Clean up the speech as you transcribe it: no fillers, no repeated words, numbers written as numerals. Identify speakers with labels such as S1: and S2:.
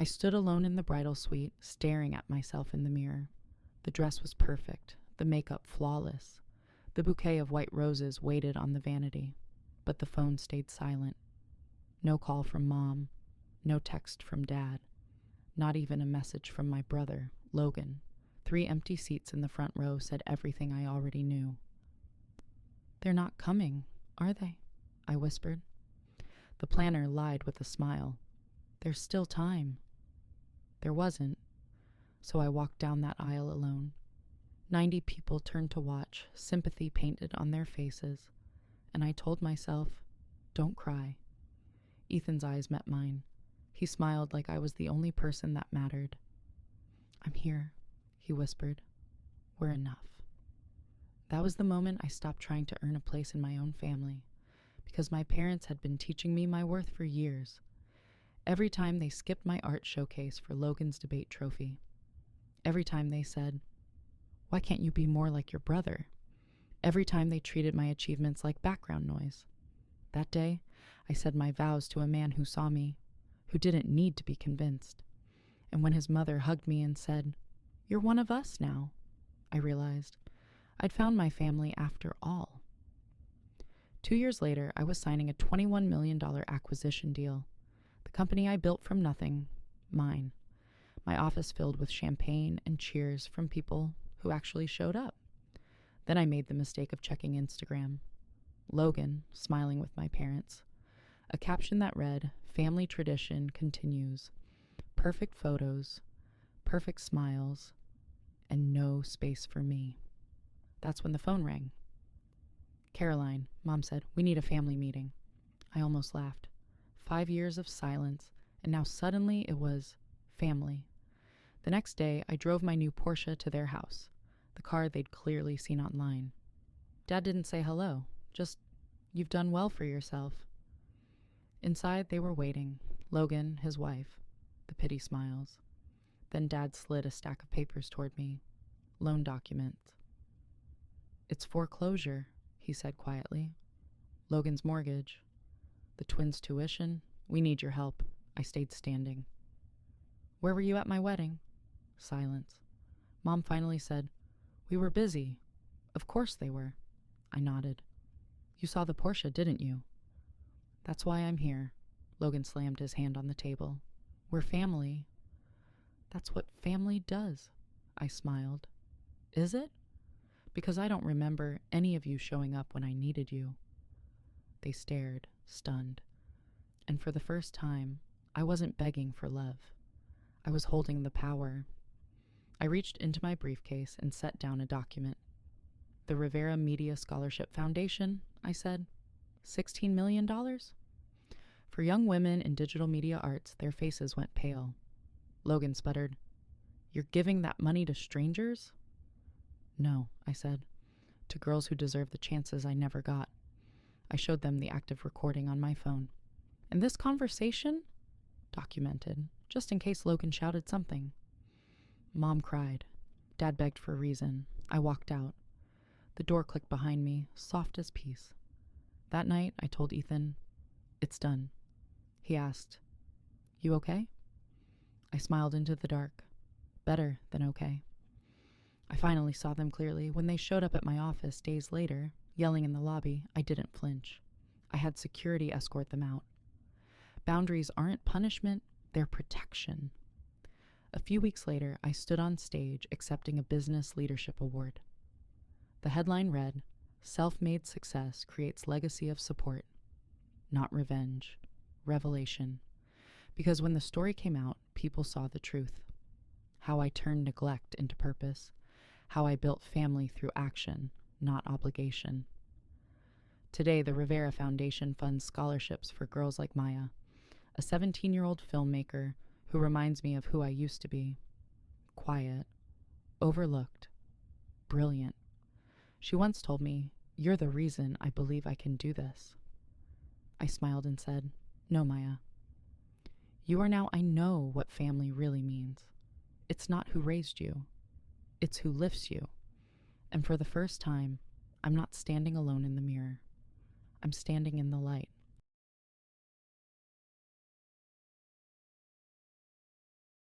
S1: I stood alone in the bridal suite, staring at myself in the mirror. The dress was perfect, the makeup flawless. The bouquet of white roses waited on the vanity, but the phone stayed silent. No call from Mom, no text from Dad, not even a message from my brother, Logan. 3 empty seats in the front row said everything I already knew. "They're not coming, are they?" I whispered. The planner lied with a smile. "There's still time." There wasn't, so I walked down that aisle alone. 90 people turned to watch, sympathy painted on their faces, and I told myself, "Don't cry." Ethan's eyes met mine. He smiled like I was the only person that mattered. "I'm here," he whispered. "We're enough." That was the moment I stopped trying to earn a place in my own family, because my parents had been teaching me my worth for years. Every time they skipped my art showcase for Logan's debate trophy. Every time they said, "Why can't you be more like your brother?" Every time they treated my achievements like background noise. That day, I said my vows to a man who saw me, who didn't need to be convinced. And when his mother hugged me and said, "You're one of us now," I realized I'd found my family after all. 2 years later, I was signing a $21 million acquisition deal. The company I built from nothing, mine. My office filled with champagne and cheers from people who actually showed up. Then I made the mistake of checking Instagram. Logan, smiling with my parents. A caption that read, "Family tradition continues. Perfect photos, perfect smiles, and no space for me." That's when the phone rang. "Caroline," Mom said, "we need a family meeting." I almost laughed. 5 years of silence, and now suddenly it was family. The next day, I drove my new Porsche to their house, the car they'd clearly seen online. Dad didn't say hello, just, "You've done well for yourself." Inside, they were waiting, Logan, his wife, the pity smiles. Then Dad slid a stack of papers toward me, loan documents. "It's foreclosure," he said quietly. "Logan's mortgage. The twins' tuition. We need your help." I stayed standing. "Where were you at my wedding?" Silence. Mom finally said, "We were busy." "Of course they were." I nodded. "You saw the Porsche, didn't you?" "That's why I'm here." Logan slammed his hand on the table. "We're family." "That's what family does," I smiled. "Is it? Because I don't remember any of you showing up when I needed you." They stared, stunned. And for the first time, I wasn't begging for love. I was holding the power. I reached into my briefcase and set down a document. "The Rivera Media Scholarship Foundation," I said. $16 million? For young women in digital media arts, their faces went pale. Logan sputtered, "You're giving that money to strangers?" "No," I said, "to girls who deserve the chances I never got." I showed them the active recording on my phone. "And this conversation?" "Documented, just in case Logan shouted something." Mom cried. Dad begged for a reason. I walked out. The door clicked behind me, soft as peace. That night, I told Ethan, "It's done." He asked, "You okay?" I smiled into the dark. Better than okay. I finally saw them clearly. When they showed up at my office days later, yelling in the lobby, I didn't flinch. I had security escort them out. Boundaries aren't punishment, they're protection. A few weeks later, I stood on stage accepting a business leadership award. The headline read, "Self-made success creates legacy of support, not revenge, revelation." Because when the story came out, people saw the truth. How I turned neglect into purpose. How I built family through action, not obligation. Today, the Rivera Foundation funds scholarships for girls like Maya, a 17-year-old filmmaker who reminds me of who I used to be. Quiet, overlooked, brilliant. She once told me, "You're the reason I believe I can do this." I smiled and said, "No, Maya. You are now I know what family really means. It's not who raised you. It's who lifts you. And for the first time, I'm not standing alone in the mirror. I'm standing in the light."